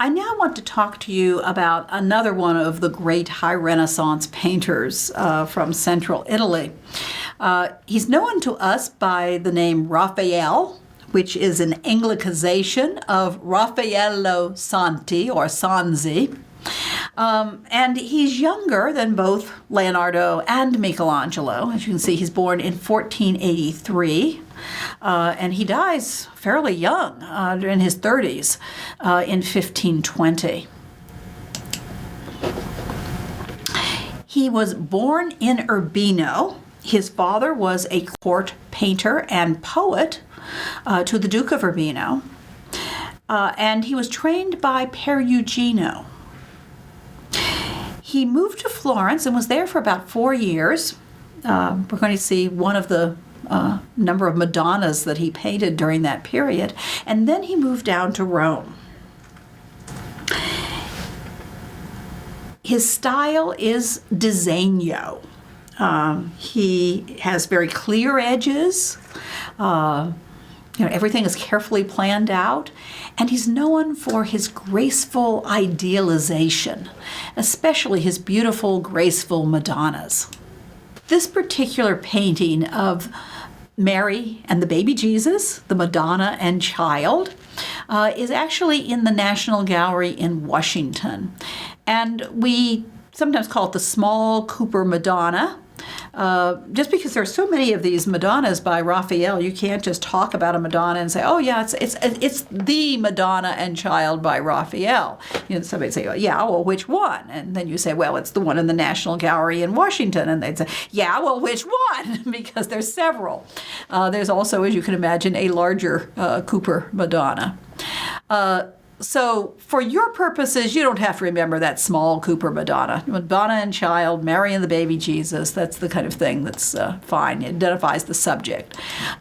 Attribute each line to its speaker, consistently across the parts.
Speaker 1: I now want to talk to you about another one of the great High Renaissance painters from central Italy. He's known to us by the name Raphael, which is an Anglicization of Raffaello Santi or Sanzi. And he's younger than both Leonardo and Michelangelo. As you can see, he's born in 1483, and he dies fairly young, in his 30s, in 1520. He was born in Urbino. His father was a court painter and poet to the Duke of Urbino, and he was trained by Perugino. He moved to Florence and was there for about 4 years. We're going to see one of the number of Madonnas that he painted during that period. And then he moved down to Rome. His style is disegno. He has very clear edges. Everything is carefully planned out, and he's known for his graceful idealization, especially his beautiful, graceful Madonnas. This particular painting of Mary and the baby Jesus, the Madonna and Child, is actually in the National Gallery in Washington. And we sometimes call it the small Cooper Madonna. Just because there are so many of these Madonnas by Raphael, you can't just talk about a Madonna and say, "Oh yeah, it's the Madonna and Child by Raphael." Somebody say, "Oh, yeah, well, which one?" And then you say, "Well, it's the one in the National Gallery in Washington." And they'd say, "Yeah, well, which one?" Because there's several. There's also, as you can imagine, a larger Cooper Madonna. So for your purposes, you don't have to remember that small Cooper Madonna. Madonna and Child, Mary and the baby Jesus, that's the kind of thing that's fine. It identifies the subject.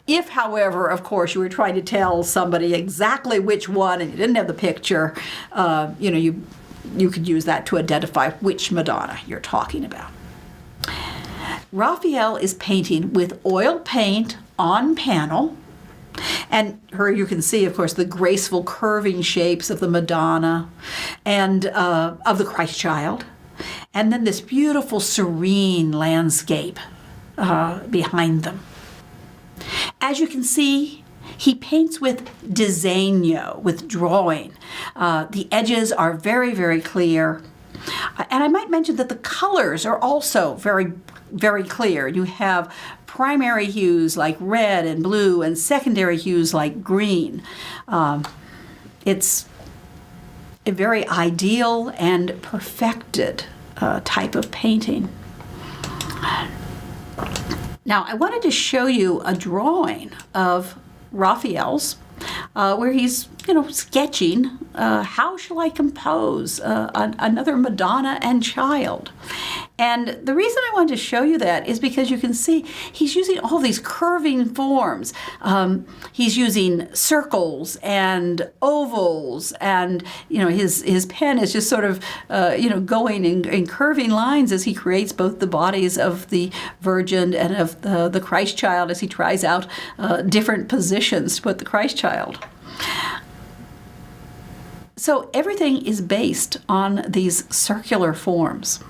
Speaker 1: If, however, of course, you were trying to tell somebody exactly which one and you didn't have the picture, you could use that to identify which Madonna you're talking about. Raphael is painting with oil paint on panel. And here you can see, of course, the graceful curving shapes of the Madonna and of the Christ Child. And then this beautiful, serene landscape behind them. As you can see, he paints with disegno, with drawing. The edges are very, very clear. And I might mention that the colors are also very, very clear. You have primary hues like red and blue and secondary hues like green. It's a very ideal and perfected type of painting. Now, I wanted to show you a drawing of Raphael's where he's, sketching how shall I compose another Madonna and Child. And the reason I wanted to show you that is because you can see he's using all these curving forms. He's using circles and ovals, and his pen is just sort of going in curving lines as he creates both the bodies of the Virgin and of the Christ Child as he tries out different positions to put the Christ Child. So everything is based on these circular forms.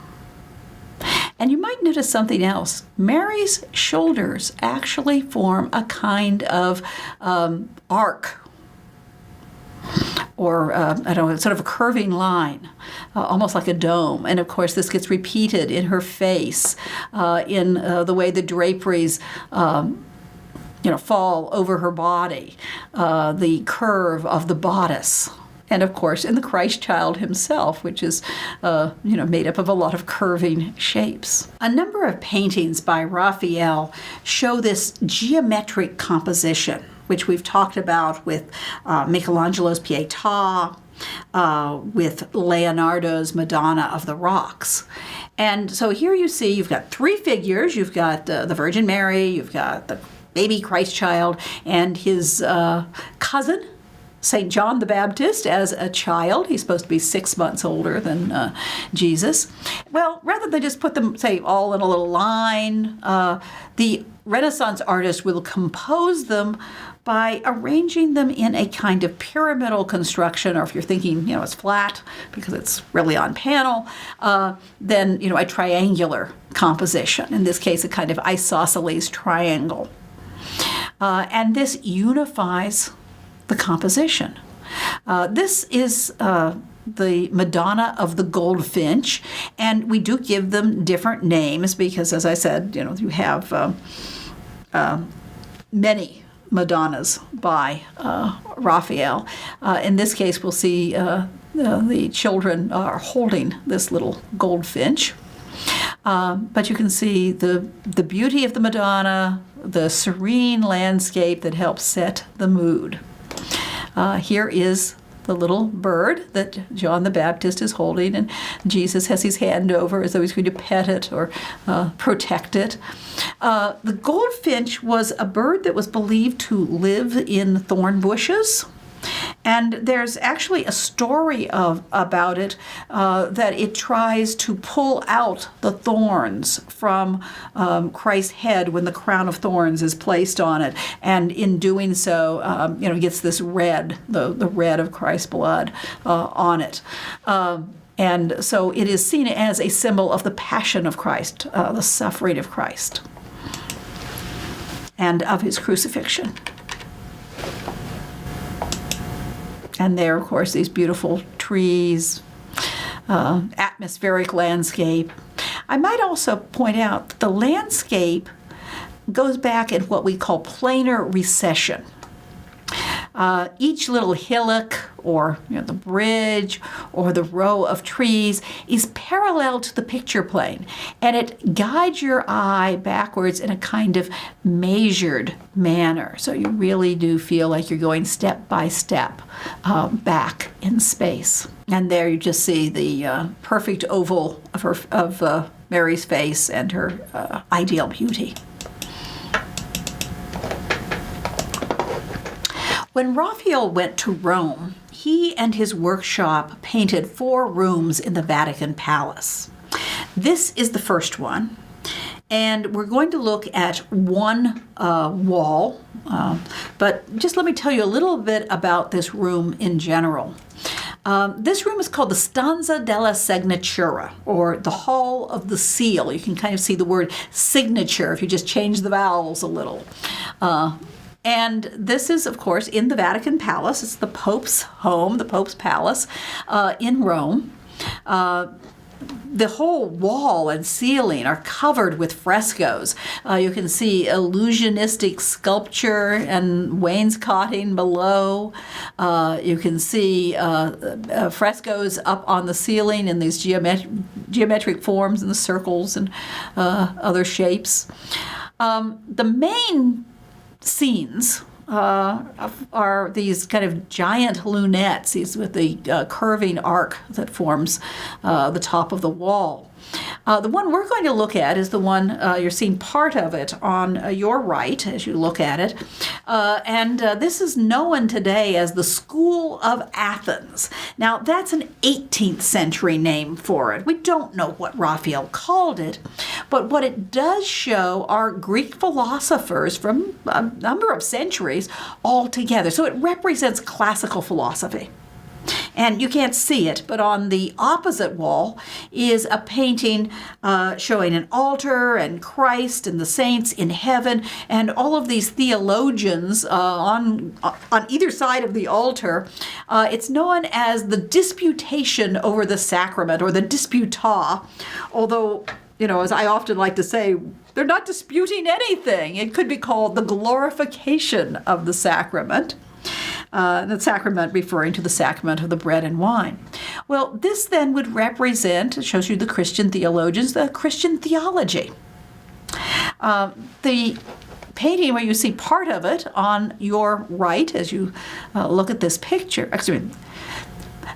Speaker 1: And you might notice something else. Mary's shoulders actually form a kind of arc, or sort of a curving line, almost like a dome. And of course, this gets repeated in her face, in the way the draperies fall over her body, the curve of the bodice. And of course, in the Christ Child himself, which is, made up of a lot of curving shapes. A number of paintings by Raphael show this geometric composition, which we've talked about with Michelangelo's Pietà, with Leonardo's Madonna of the Rocks. And so here you see you've got three figures. You've got the Virgin Mary, you've got the baby Christ Child, and his cousin, St. John the Baptist, as a child. He's supposed to be 6 months older than Jesus. Well, rather than just put them, say, all in a little line, the Renaissance artist will compose them by arranging them in a kind of pyramidal construction, or if you're thinking, it's flat because it's really on panel, then, a triangular composition. In this case, a kind of isosceles triangle. And this unifies the composition. This is the Madonna of the Goldfinch, and we do give them different names because, as I said, you have many Madonnas by Raphael. In this case, we'll see the children are holding this little goldfinch. But you can see the beauty of the Madonna, the serene landscape that helps set the mood. Here is the little bird that John the Baptist is holding, and Jesus has his hand over as though he's going to pet it or protect it. The goldfinch was a bird that was believed to live in thorn bushes. And there's actually a story about it that it tries to pull out the thorns from Christ's head when the crown of thorns is placed on it. And in doing so, gets this red, the red of Christ's blood on it. And so it is seen as a symbol of the passion of Christ, the suffering of Christ, and of his crucifixion. And there, of course, these beautiful trees, atmospheric landscape. I might also point out that the landscape goes back in what we call planar recession. Each little hillock or the bridge or the row of trees is parallel to the picture plane, and it guides your eye backwards in a kind of measured manner. So you really do feel like you're going step by step back in space. And there you just see the perfect oval of Mary's face and her ideal beauty. When Raphael went to Rome, he and his workshop painted 4 rooms in the Vatican Palace. This is the first one, and we're going to look at one wall, but just let me tell you a little bit about this room in general. This room is called the Stanza della Signatura, or the Hall of the Seal. You can kind of see the word signature if you just change the vowels a little. And this is, of course, in the Vatican Palace. It's the Pope's home, the Pope's palace in Rome. The whole wall and ceiling are covered with frescoes. You can see illusionistic sculpture and wainscoting below. You can see frescoes up on the ceiling in these geometric forms and the circles and other shapes. The main scenes are these kind of giant lunettes, these with the curving arc that forms the top of the wall. The one we're going to look at is the one you're seeing part of it on your right as you look at it. And this is known today as the School of Athens. Now, that's an 18th century name for it. We don't know what Raphael called it, but what it does show are Greek philosophers from a number of centuries all together. So it represents classical philosophy. And you can't see it, but on the opposite wall is a painting showing an altar and Christ and the saints in heaven, and all of these theologians on either side of the altar. It's known as the disputation over the sacrament, or the disputa, although, as I often like to say, they're not disputing anything. It could be called the glorification of the sacrament. The sacrament referring to the sacrament of the bread and wine. Well, this then would represent, it shows you the Christian theologians, the Christian theology. The painting where you see part of it on your right as you look at this picture,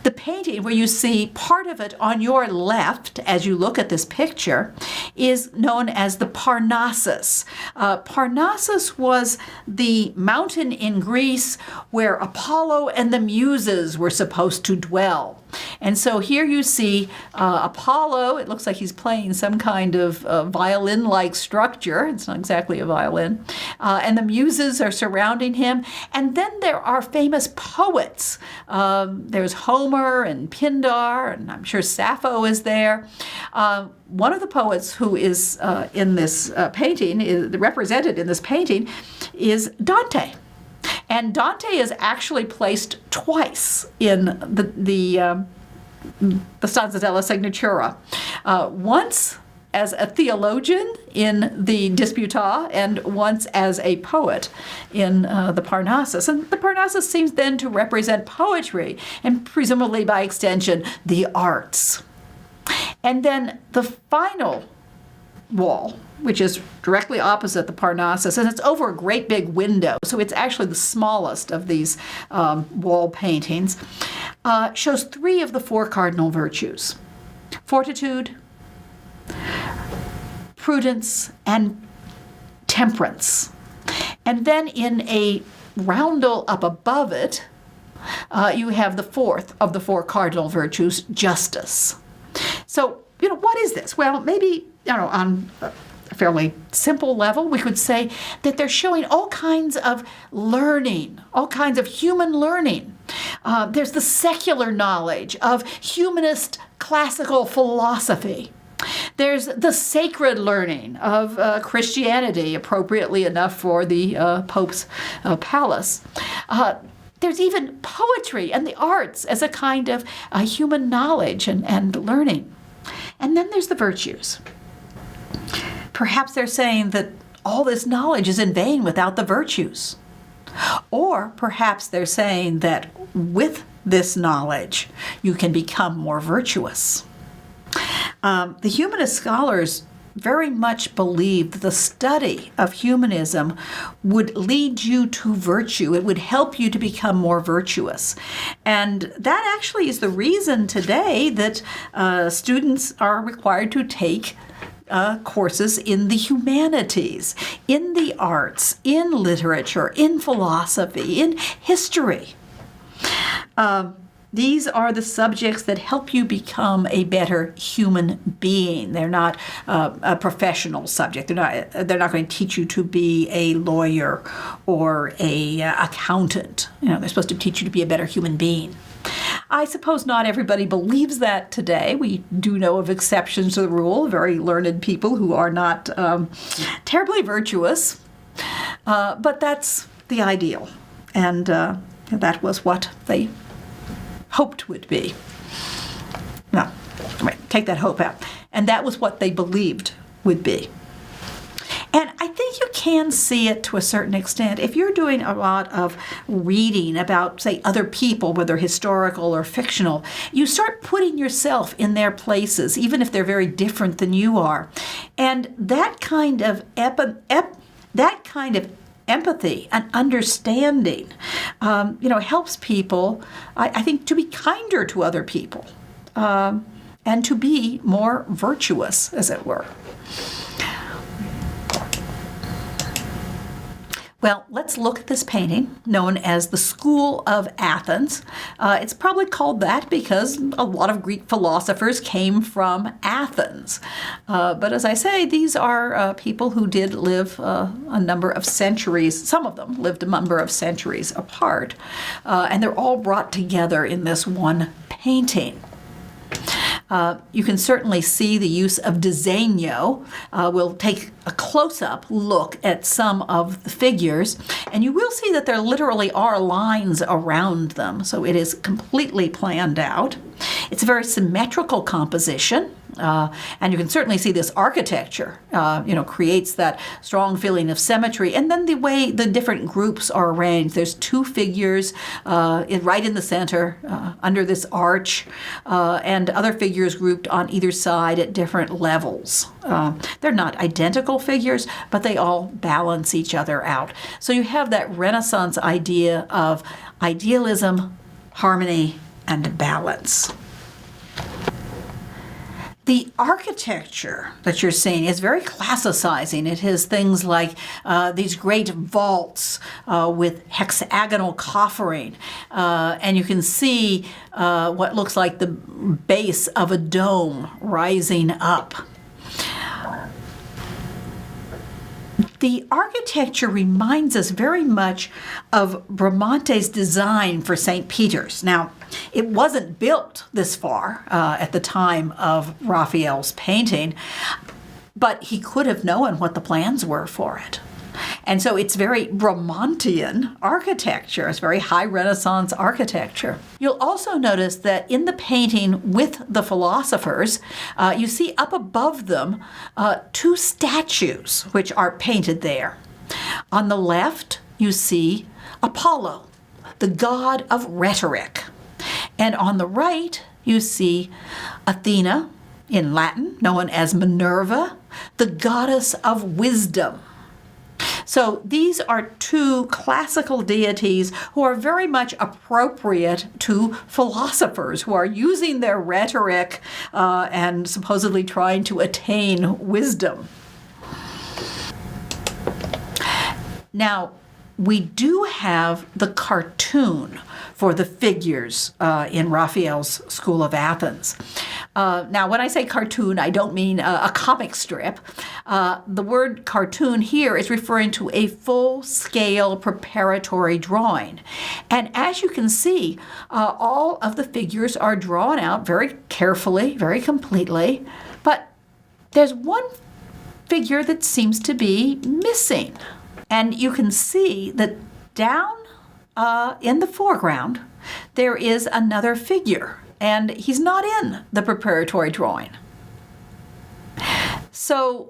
Speaker 1: the painting where you see part of it on your left as you look at this picture is known as the Parnassus. Parnassus was the mountain in Greece where Apollo and the Muses were supposed to dwell. And so here you see Apollo. It looks like he's playing some kind of violin-like structure. It's not exactly a violin. And the muses are surrounding him. And then there are famous poets. There's Homer and Pindar, and I'm sure Sappho is there. One of the poets who is in this painting, is represented in this painting, is Dante. And Dante is actually placed twice in the Stanza della Signatura. Once as a theologian in the Disputa, and once as a poet in the Parnassus. And the Parnassus seems then to represent poetry, and presumably by extension, the arts. And then the final wall, which is directly opposite the Parnassus, and it's over a great big window, so it's actually the smallest of these wall paintings, shows 3 of the 4 cardinal virtues: fortitude, prudence, and temperance. And then in a roundel up above it, you have the 4th of the 4 cardinal virtues, justice. So, what is this? Well, maybe, on a fairly simple level, we could say that they're showing all kinds of learning, all kinds of human learning. There's the secular knowledge of humanist classical philosophy. There's the sacred learning of Christianity, appropriately enough for the Pope's palace. There's even poetry and the arts as a kind of human knowledge and learning. And then there's the virtues. Perhaps they're saying that all this knowledge is in vain without the virtues. Or perhaps they're saying that with this knowledge, you can become more virtuous. The humanist scholars very much believed that the study of humanism would lead you to virtue. It would help you to become more virtuous. And that actually is the reason today that students are required to take courses in the humanities, in the arts, in literature, in philosophy, in history. These are the subjects that help you become a better human being. They're not a professional subject. They're not going to teach you to be a lawyer or a accountant. They're supposed to teach you to be a better human being. I suppose not everybody believes that today. We do know of exceptions to the rule, very learned people who are not terribly virtuous. But that's the ideal. And that was what they hoped would be. No, take that hope out. And that was what they believed would be. And I think you can see it to a certain extent. If you're doing a lot of reading about, say, other people, whether historical or fictional, you start putting yourself in their places, even if they're very different than you are. And that kind of empathy and understanding, helps people, I think, to be kinder to other people and to be more virtuous, as it were. Well, let's look at this painting known as the School of Athens. It's probably called that because a lot of Greek philosophers came from Athens. But as I say, these are people who did live a number of centuries. Some of them lived a number of centuries apart. And they're all brought together in this one painting. You can certainly see the use of disegno. We'll take a close-up look at some of the figures, and you will see that there literally are lines around them, so it is completely planned out. It's a very symmetrical composition. And you can certainly see this architecture, creates that strong feeling of symmetry. And then the way the different groups are arranged. There's 2 figures right in the center under this arch, and other figures grouped on either side at different levels. They're not identical figures, but they all balance each other out. So you have that Renaissance idea of idealism, harmony, and balance. The architecture that you're seeing is very classicizing. It has things like these great vaults with hexagonal coffering, and you can see what looks like the base of a dome rising up. The architecture reminds us very much of Bramante's design for St. Peter's. Now, it wasn't built this far at the time of Raphael's painting, but he could have known what the plans were for it. And so it's very Bramantean architecture. It's very high Renaissance architecture. You'll also notice that in the painting with the philosophers, you see up above them two statues which are painted there. On the left, you see Apollo, the god of rhetoric. And on the right, you see Athena, in Latin, known as Minerva, the goddess of wisdom. So these are two classical deities who are very much appropriate to philosophers who are using their rhetoric and supposedly trying to attain wisdom. Now, we do have the cartoon for the figures in Raphael's School of Athens. Now, when I say cartoon, I don't mean a comic strip. The word cartoon here is referring to a full-scale preparatory drawing. And as you can see, all of the figures are drawn out very carefully, very completely. But there's one figure that seems to be missing. And you can see that down in the foreground, there is another figure, and he's not in the preparatory drawing. So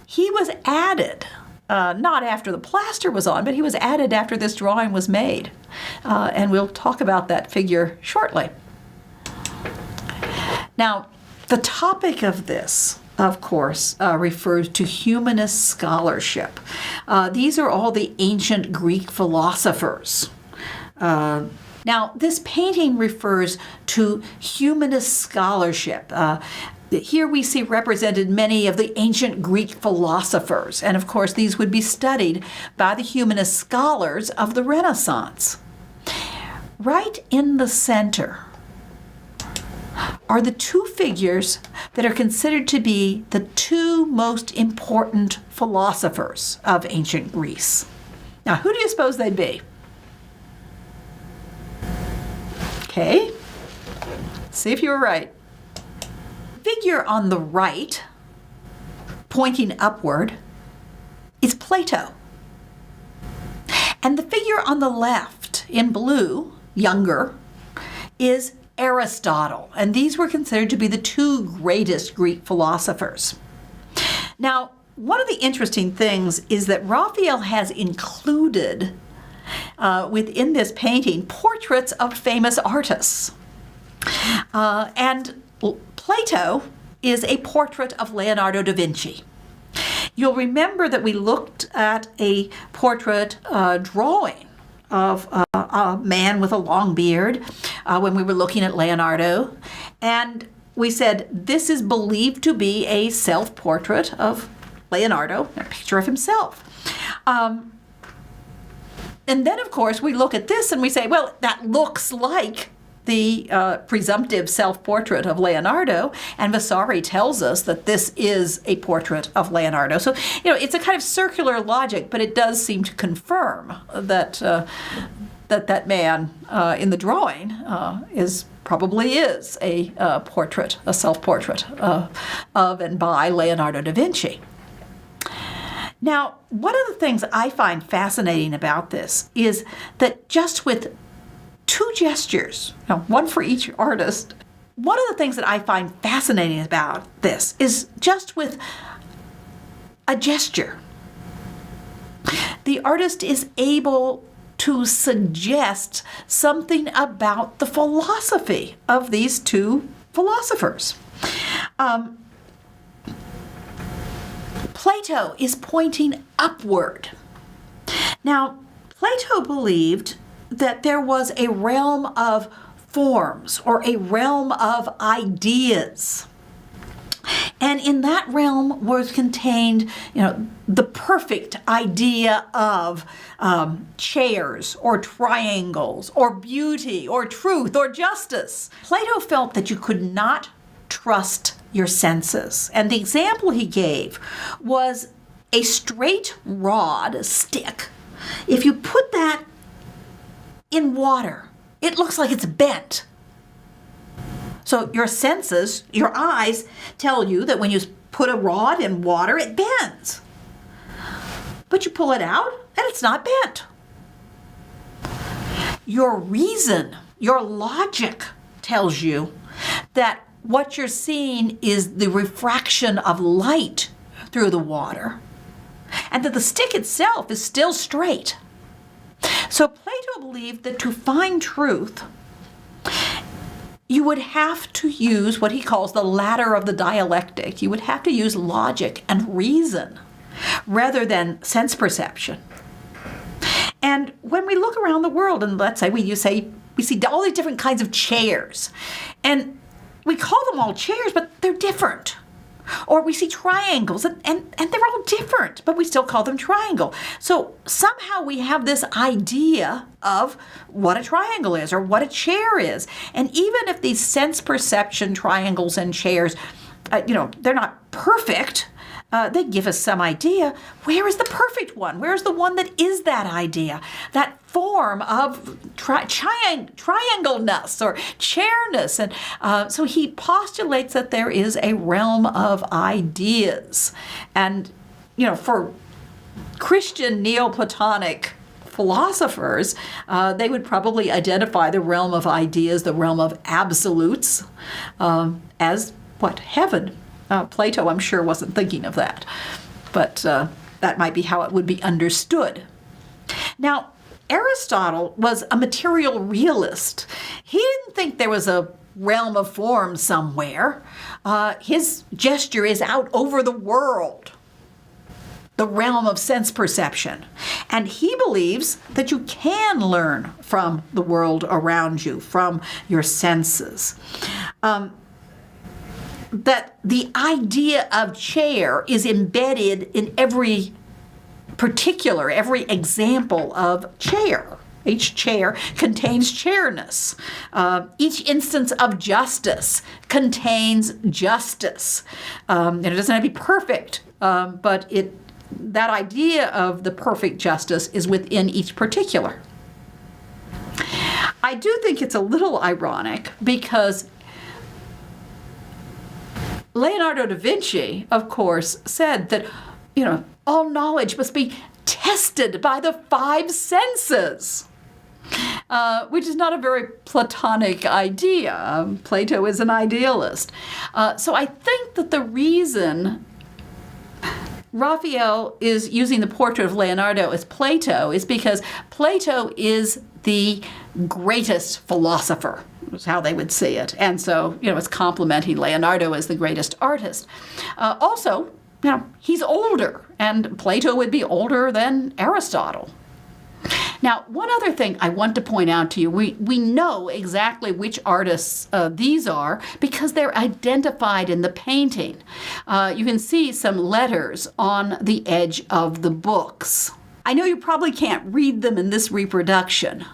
Speaker 1: he was added, not after the plaster was on, but he was added after this drawing was made. And we'll talk about that figure shortly. Now, the topic of this, of course, refers to humanist scholarship. These are all the ancient Greek philosophers. Now, this painting refers to humanist scholarship. Here we see represented many of the ancient Greek philosophers, and of course these would be studied by the humanist scholars of the Renaissance. Right in the center are the two figures that are considered to be the two most important philosophers of ancient Greece. Now, who do you suppose they'd be? Okay, see if you were right. Figure on the right, pointing upward, is Plato. And the figure on the left, in blue, younger, is Aristotle, and these were considered to be the two greatest Greek philosophers. Now, one of the interesting things is that Raphael has included within this painting portraits of famous artists. And Plato is a portrait of Leonardo da Vinci. You'll remember that we looked at a portrait drawing of a man with a long beard when we were looking at Leonardo. And we said this is believed to be a self-portrait of Leonardo, a picture of himself. And then, of course, we look at this and we say, well, that looks like the presumptive self-portrait of Leonardo, and Vasari tells us that this is a portrait of Leonardo. So, it's a kind of circular logic, but it does seem to confirm that that man in the drawing probably is a portrait, a self-portrait of and by Leonardo da Vinci. Now, one of the things I find fascinating about this is that just with two gestures, one for each artist, one of the things that I find fascinating about this is just with a gesture, the artist is able to suggest something about the philosophy of these two philosophers. Plato is pointing upward. Now, Plato believed that there was a realm of forms or a realm of ideas. And in that realm was contained, the perfect idea of chairs or triangles or beauty or truth or justice. Plato felt that you could not trust your senses. And the example he gave was a straight rod, a stick. If you put that in water, it looks like it's bent. So your senses, your eyes, tell you that when you put a rod in water, it bends. But you pull it out, and it's not bent. Your reason, your logic tells you that what you're seeing is the refraction of light through the water, and that the stick itself is still straight. So Plato believed that to find truth, you would have to use what he calls the ladder of the dialectic. You would have to use logic and reason rather than sense perception. And when we look around the world, and let's say we see all these different kinds of chairs, and we call them all chairs, but they're different. Or we see triangles, and they're all different, but we still call them triangle. So somehow we have this idea of what a triangle is or what a chair is. And even if these sense perception triangles and chairs, they're not perfect, they give us some idea. Where is the perfect one? Where is the one that is that idea? That form of triangleness or chairness. And so he postulates that there is a realm of ideas. And, for Christian Neoplatonic philosophers, they would probably identify the realm of ideas, the realm of absolutes, as what? Heaven. Plato, I'm sure, wasn't thinking of that. But that might be how it would be understood. Now, Aristotle was a material realist. He didn't think there was a realm of form somewhere. His gesture is out over the world, the realm of sense perception. And he believes that you can learn from the world around you, from your senses. That the idea of chair is embedded in every example of chair. Each chair contains chairness. Each instance of justice contains justice. And it doesn't have to be perfect, but that idea of the perfect justice is within each particular. I do think it's a little ironic because Leonardo da Vinci, of course, said that, all knowledge must be tested by the five senses, which is not a very Platonic idea. Plato is an idealist. So I think that the reason Raphael is using the portrait of Leonardo as Plato is because Plato is the greatest philosopher, is how they would see it. And so, it's complimenting Leonardo as the greatest artist. Also, he's older, and Plato would be older than Aristotle. Now, one other thing I want to point out to you, we know exactly which artists these are because they're identified in the painting. You can see some letters on the edge of the books. I know you probably can't read them in this reproduction,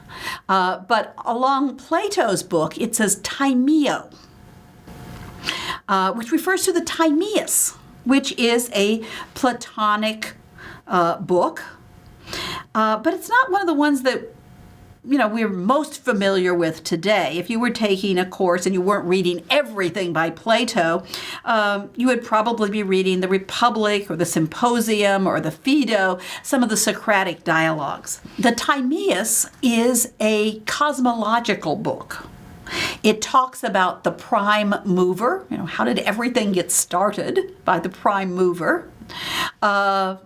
Speaker 1: but along Plato's book, it says Timeo, which refers to the Timaeus, which is a Platonic book. But it's not one of the ones that, we're most familiar with today. If you were taking a course and you weren't reading everything by Plato, you would probably be reading the Republic or the Symposium or the Phaedo, some of the Socratic dialogues. The Timaeus is a cosmological book. It talks about the prime mover, how did everything get started by the prime mover,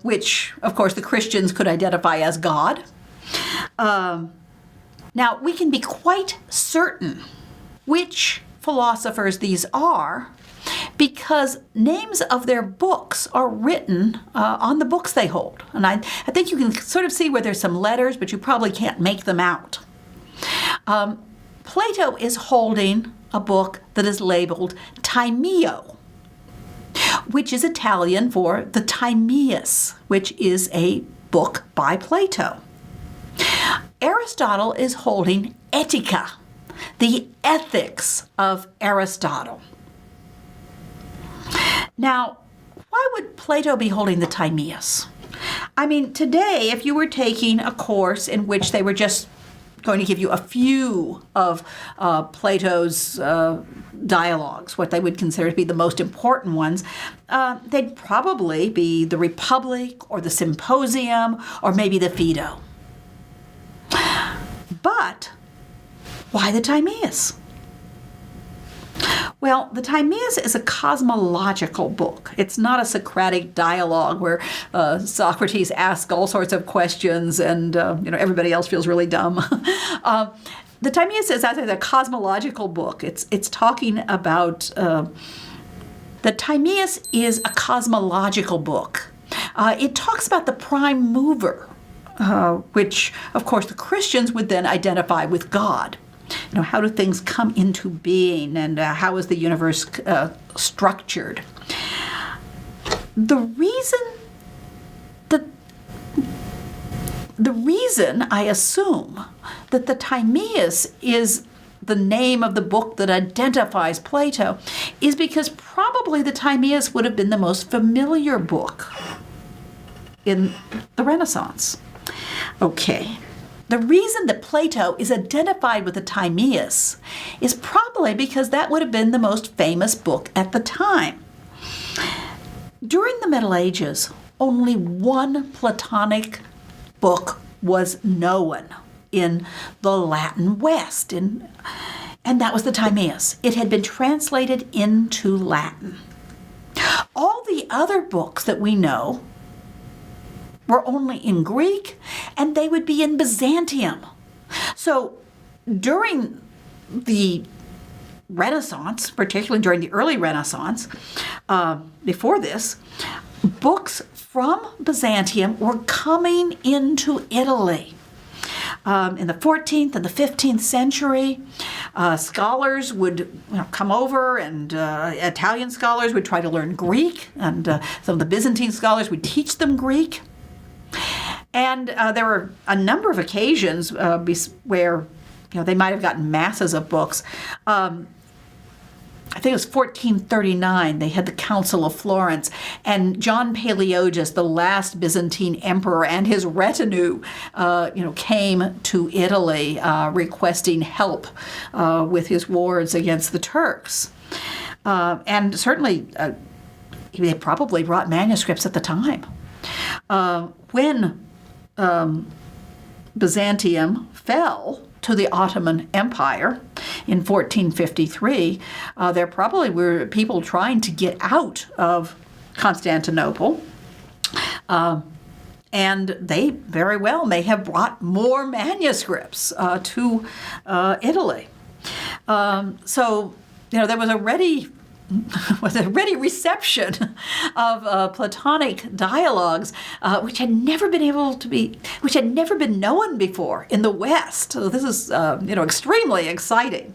Speaker 1: which, of course, the Christians could identify as God. Now, we can be quite certain which philosophers these are because names of their books are written on the books they hold. And I think you can sort of see where there's some letters, but you probably can't make them out. Plato is holding a book that is labeled Timeo. which is Italian for the Timaeus, which is a book by Plato. Aristotle is holding Etica, the ethics of Aristotle. Now, why would Plato be holding the Timaeus? I mean, today, if you were taking a course in which they were just going to give you a few of Plato's dialogues, what they would consider to be the most important ones, they'd probably be the Republic or the Symposium or maybe the Phaedo. But why the Timaeus? Well, the Timaeus is a cosmological book. It's not a Socratic dialogue where Socrates asks all sorts of questions and everybody else feels really dumb. The Timaeus is actually a cosmological book. It's talking about the Timaeus is a cosmological book. It talks about the prime mover, which, of course, the Christians would then identify with God. How do things come into being, and how is the universe structured? The reason I assume that the Timaeus is the name of the book that identifies Plato is because probably the Timaeus would have been the most familiar book in the Renaissance. Okay. The reason that Plato is identified with the Timaeus is probably because that would have been the most famous book at the time. During the Middle Ages, only one Platonic book was known in the Latin West, and that was the Timaeus. It had been translated into Latin. All the other books that we know were only in Greek, and they would be in Byzantium. So during the Renaissance, particularly during the early Renaissance, before this, books from Byzantium were coming into Italy. In the 14th and the 15th century, scholars would come over, and Italian scholars would try to learn Greek, and some of the Byzantine scholars would teach them Greek. And there were a number of occasions where they might have gotten masses of books. I think it was 1439, they had the Council of Florence, and John Palaeologus, the last Byzantine emperor, and his retinue, came to Italy requesting help with his wars against the Turks. And certainly, they probably brought manuscripts at the time. When Byzantium fell to the Ottoman Empire in 1453, there probably were people trying to get out of Constantinople, and they very well may have brought more manuscripts to Italy. So, there was a ready reception of Platonic dialogues, which had never been known before in the West. So this is, extremely exciting.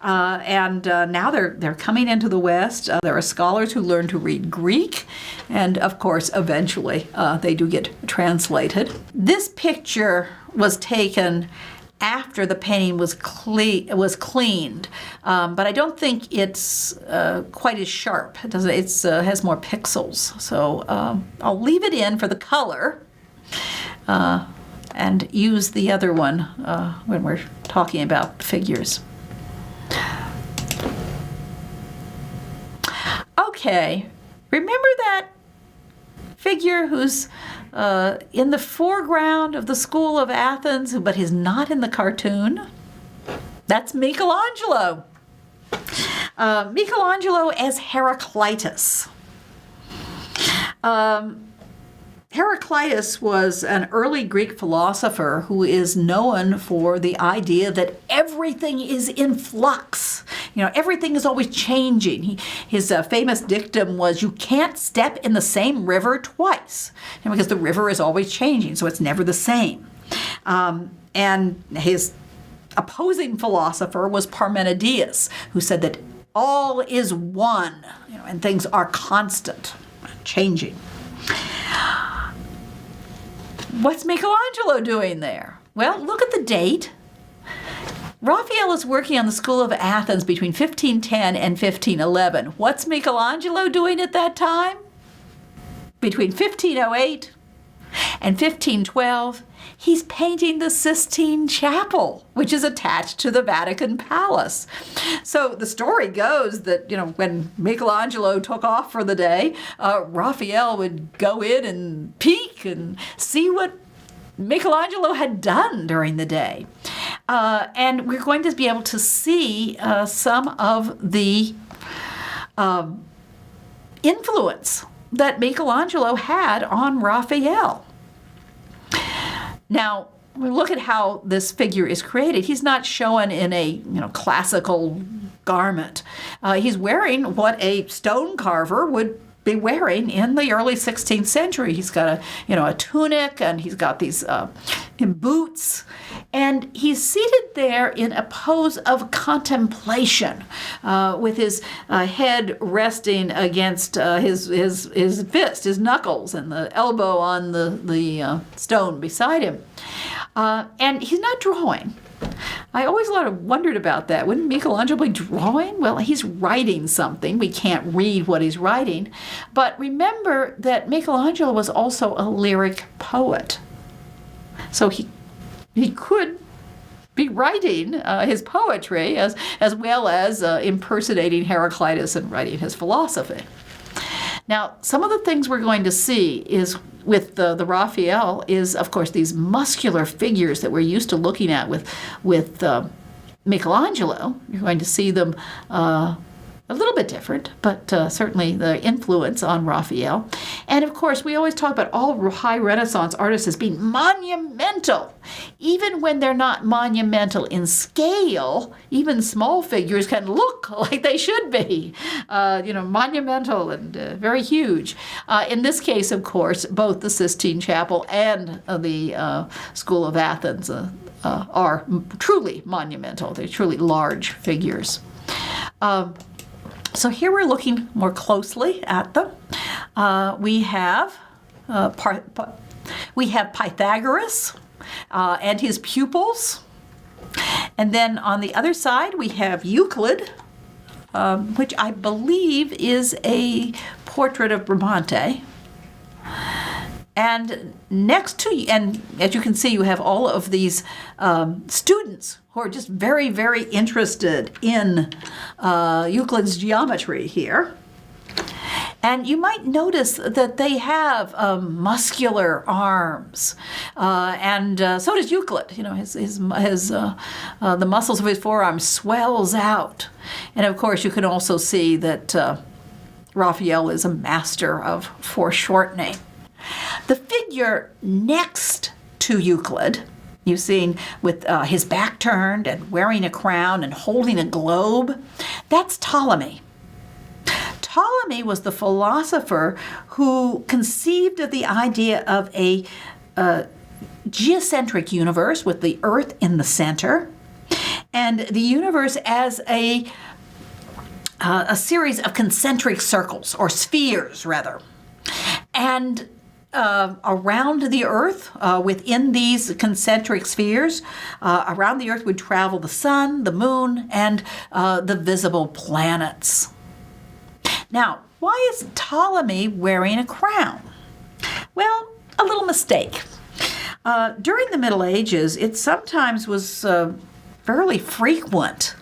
Speaker 1: And now they're coming into the West. There are scholars who learn to read Greek, and of course, eventually, they do get translated. This picture was taken after the painting was cleaned, but I don't think it's quite as sharp. It has more pixels, so I'll leave it in for the color and use the other one when we're talking about figures. Okay, remember that figure who's in the foreground of the School of Athens, but he's not in the cartoon? That's Michelangelo. Michelangelo as Heraclitus. Heraclitus was an early Greek philosopher who is known for the idea that everything is in flux. Everything is always changing. His famous dictum was, you can't step in the same river twice, because the river is always changing, so it's never the same. And his opposing philosopher was Parmenides, who said that all is one, and things are constant, changing. What's Michelangelo doing there? Well, look at the date. Raphael is working on the School of Athens between 1510 and 1511. What's Michelangelo doing at that time? Between 1508 and 1512, he's painting the Sistine Chapel, which is attached to the Vatican Palace. So the story goes that, when Michelangelo took off for the day, Raphael would go in and peek and see what Michelangelo had done during the day. And we're going to be able to see some of the influence that Michelangelo had on Raphael. Now, we look at how this figure is created. He's not shown in a classical garment. He's wearing what a stone carver would be wearing in the early 16th century. He's got a tunic, and he's got these boots, and he's seated there in a pose of contemplation, with his head resting against his fist, his knuckles, and the elbow on the stone beside him. And he's not drawing. I always wondered about that. Wouldn't Michelangelo be drawing? Well, he's writing something. We can't read what he's writing. But remember that Michelangelo was also a lyric poet. So he could be writing his poetry as well as impersonating Heraclitus and writing his philosophy. Now, some of the things we're going to see is with the Raphael is, of course, these muscular figures that we're used to looking at with Michelangelo. You're going to see them a little bit different, but certainly the influence on Raphael. And of course, we always talk about all high Renaissance artists as being monumental. Even when they're not monumental in scale, even small figures can look like they should be, monumental and very huge. In this case, of course, both the Sistine Chapel and the School of Athens are truly monumental. They're truly large figures. So here we're looking more closely at them. We have Pythagoras and his pupils. And then on the other side, we have Euclid, which I believe is a portrait of Bramante. And next to, and as you can see, you have all of these students who are just very, very interested in Euclid's geometry here. And you might notice that they have muscular arms, and so does Euclid. The muscles of his forearms swells out, and of course you can also see that Raphael is a master of foreshortening. The figure next to Euclid, you've seen with his back turned and wearing a crown and holding a globe, that's Ptolemy. Ptolemy was the philosopher who conceived of the idea of a geocentric universe with the Earth in the center, and the universe as a series of concentric circles, or spheres, rather. And around the Earth, within these concentric spheres, around the Earth would travel the sun, the moon, and the visible planets. Now, why is Ptolemy wearing a crown? Well, a little mistake. During the Middle Ages, it sometimes was fairly frequent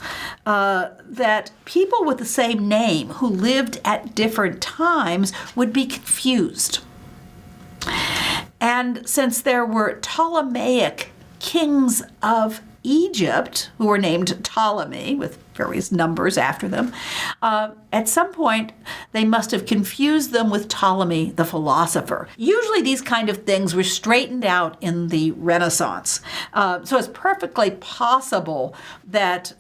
Speaker 1: that people with the same name who lived at different times would be confused. And since there were Ptolemaic kings of Egypt who were named Ptolemy with various numbers after them, at some point they must have confused them with Ptolemy the philosopher. Usually these kind of things were straightened out in the Renaissance. So it's perfectly possible that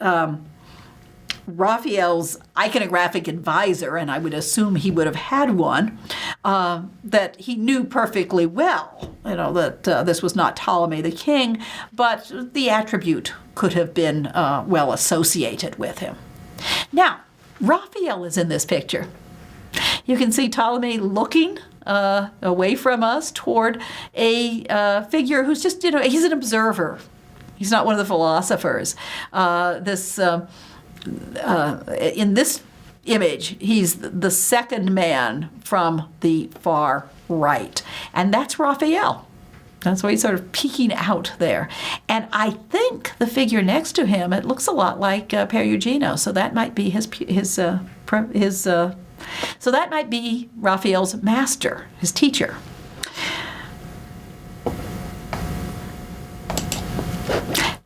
Speaker 1: Raphael's iconographic advisor, and I would assume he would have had one, that he knew perfectly well, that this was not Ptolemy the king, but the attribute could have been well associated with him. Now, Raphael is in this picture. You can see Ptolemy looking away from us toward a figure who's just, he's an observer. He's not one of the philosophers. In this image, he's the second man from the far right. And that's Raphael. That's why he's sort of peeking out there. And I think the figure next to him, it looks a lot like Perugino. So that might be so that might be Raphael's master, his teacher.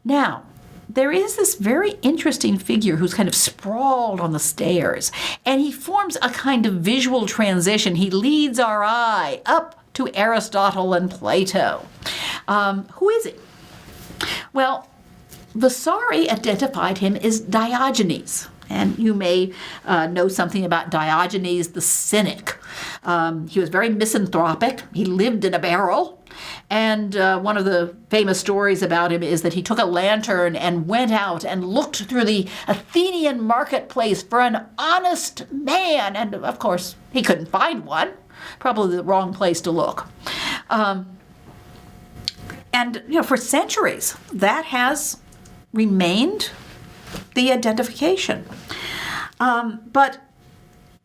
Speaker 1: Now, there is this very interesting figure who's kind of sprawled on the stairs, and he forms a kind of visual transition. He leads our eye up to Aristotle and Plato. Who is he? Well, Vasari identified him as Diogenes. And you may know something about Diogenes the cynic. He was very misanthropic. He lived in a barrel. And one of the famous stories about him is that he took a lantern and went out and looked through the Athenian marketplace for an honest man. And, of course, he couldn't find one. Probably the wrong place to look. And, for centuries, that has remained the identification. But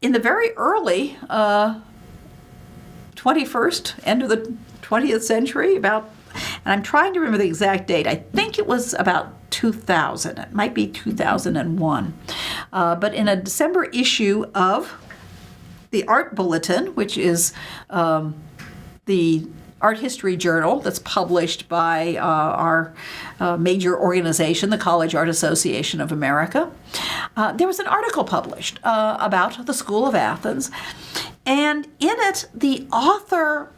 Speaker 1: in the very early 21st, end of the 20th century, and I'm trying to remember the exact date, I think it was about 2000, it might be 2001. But in a December issue of the Art Bulletin, which is the art history journal that's published by our major organization, the College Art Association of America, there was an article published about the School of Athens. And in it, the author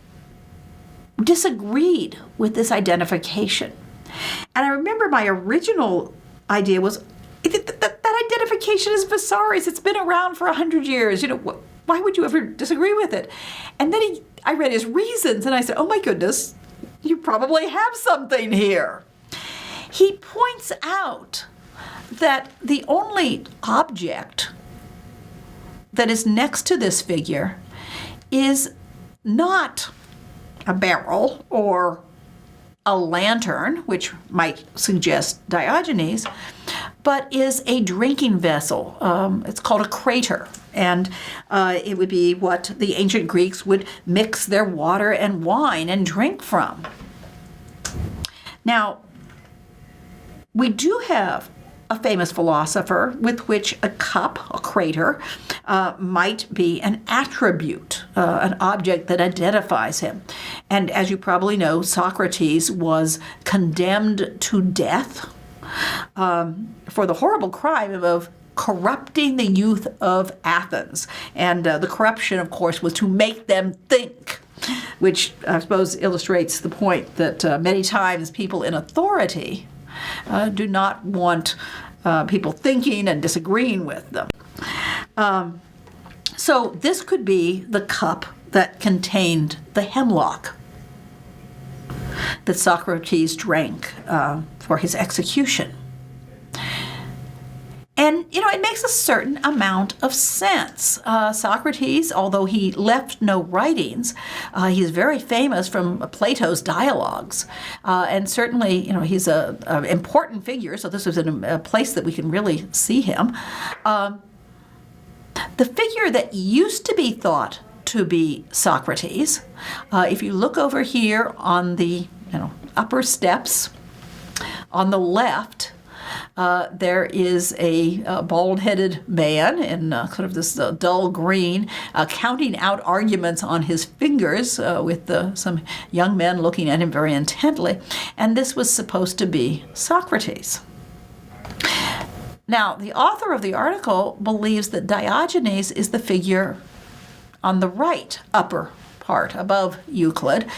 Speaker 1: disagreed with this identification. And I remember my original idea was, that identification is Vasari's. It's been around for 100 years. Why would you ever disagree with it? And then I read his reasons, and I said, oh my goodness, you probably have something here. He points out that the only object that is next to this figure is not a barrel or a lantern, which might suggest Diogenes, but is a drinking vessel. It's called a crater, and it would be what the ancient Greeks would mix their water and wine and drink from. Now, we do have a famous philosopher with which a cup, a crater, might be an attribute, an object that identifies him. And as you probably know, Socrates was condemned to death for the horrible crime of corrupting the youth of Athens. And the corruption, of course, was to make them think, which I suppose illustrates the point that many times people in authority do not want people thinking and disagreeing with them. So this could be the cup that contained the hemlock that Socrates drank for his execution. And, it makes a certain amount of sense. Socrates, although he left no writings, he is very famous from Plato's dialogues. And certainly, he's an important figure, so this was a place that we can really see him. The figure that used to be thought to be Socrates, if you look over here on the upper steps on the left, there is a bald-headed man in sort of this dull green, counting out arguments on his fingers with some young men looking at him very intently. And this was supposed to be Socrates. Now, the author of the article believes that Diogenes is the figure on the right upper part above Euclid,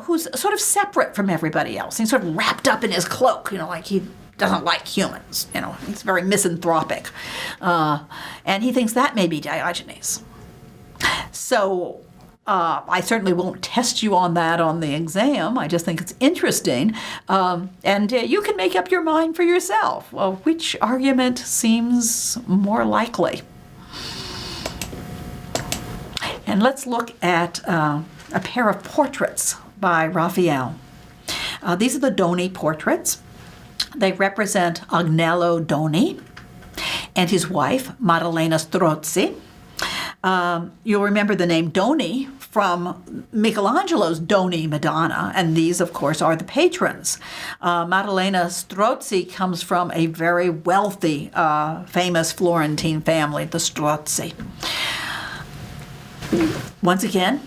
Speaker 1: who's sort of separate from everybody else. He's sort of wrapped up in his cloak, like he doesn't like humans. He's very misanthropic. And he thinks that may be Diogenes. So I certainly won't test you on that on the exam. I just think it's interesting. And you can make up your mind for yourself. Well, which argument seems more likely? And let's look at a pair of portraits by Raphael. These are the Doni portraits. They represent Agnello Doni and his wife, Maddalena Strozzi. You'll remember the name Doni from Michelangelo's Doni Madonna, and these, of course, are the patrons. Maddalena Strozzi comes from a very wealthy, famous Florentine family, the Strozzi. Once again,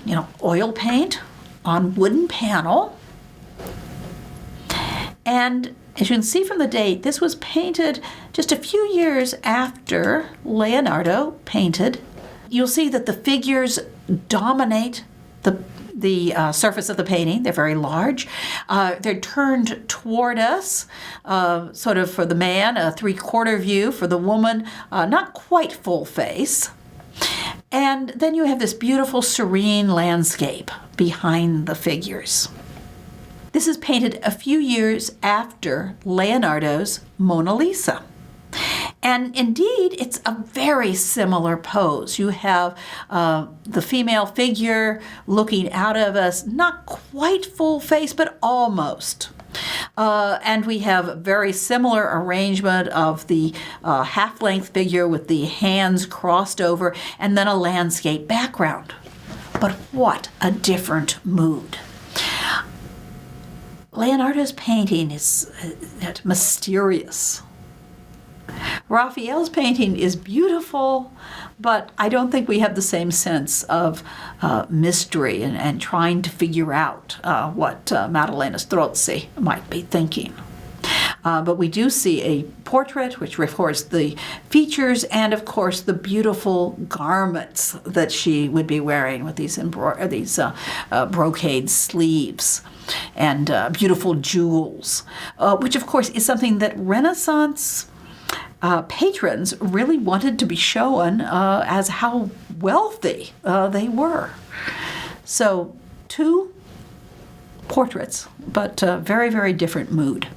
Speaker 1: oil paint on wooden panel. And as you can see from the date, this was painted just a few years after Leonardo painted. You'll see that the figures dominate the surface of the painting. They're very large. They're turned toward us, sort of for the man, a three-quarter view. For the woman, not quite full face. And then you have this beautiful, serene landscape behind the figures. This is painted a few years after Leonardo's Mona Lisa. And indeed, it's a very similar pose. You have the female figure looking out of us, not quite full face, but almost. And we have a very similar arrangement of the half-length figure with the hands crossed over, and then a landscape background. But what a different mood. Leonardo's painting is mysterious. Raphael's painting is beautiful, but I don't think we have the same sense of mystery and trying to figure out what Maddalena Strozzi might be thinking. But we do see a portrait which records the features and, of course, the beautiful garments that she would be wearing with these brocade sleeves and beautiful jewels, which, of course, is something that Renaissance patrons really wanted to be shown as how wealthy they were. So, two portraits, but very, very different mood.